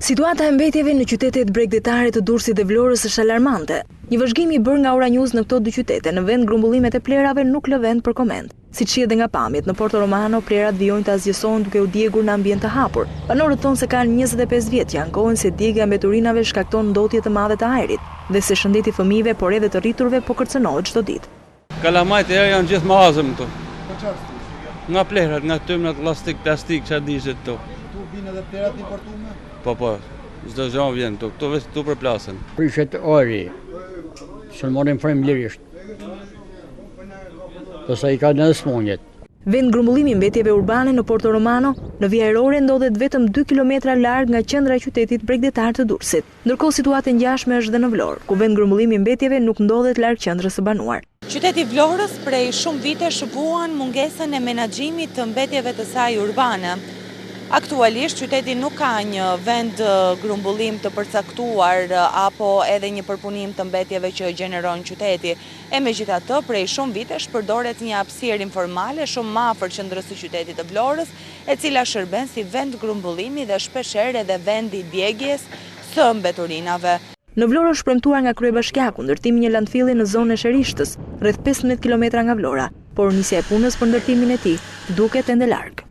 Situata e mbetjeve në qytetet bregdetare të Durrësit dhe Vlorës është alarmante. Një vëzhgim i bërë nga Ora News në këto dy qytete në vend grumbullimet e plerave nuk lë vend për koment. Siç shihet edhe nga pamjet, në Porto Romano plerat vijojnë të azgjësohen duke u djegur në ambient të hapur. Banorët thonë se kanë 25 vjet që ankohen se djegja e mbeturinave shkakton ndotje të madhe të ajrit dhe se shëndeti fëmijëve por edhe të rriturve po kërcënohet çdo ditë. Kalamajt e janë gjithë mazëm këtu. Nga plerat, nga tymnat plastik, çfarë dishit këtu. Këtu vinë edhe plerat importume? Po, çdo gjë vjen këtu, këtu vetë këtu përplasen. Prishet ori, që morën frymëlirisht. Përsa i ka në smunjet. Vend grumbullimi i mbetjeve urbane në Porto Romano, në vija Erore ndodhet vetëm 2 kilometra larg nga qendra e qytetit bregdetar të Durrësit. Ndërkohë situata e ngjashme është dhe në Vlorë, ku vend grumbullimi i mbetjeve nuk ndodhet larg qendrës së banuar. Qyteti Vlorës prej shumë vitesh vuan mungesën e menaxhimit të mbetjeve të saj urbane. Aktualisht qyteti nuk ka një vend grumbullim të përcaktuar apo edhe një përpunim të mbetjeve që gjeneron qyteti. E megjithatë, prej shumë vitesh përdoret një hapësirë informale shumë më afër qendrës së qytetit të Vlorës, e cila shërben si vend grumbullimi dhe shpeshherë edhe vendi djegjes së mbeturinave. Në Vlorë është premtuar nga kryebashkiaku ndërtimi një landfilli në zonën e Sherishtës, rreth 15 kilometra nga Vlora, por nisja e punës për ndërtimin e tij duket ende larg.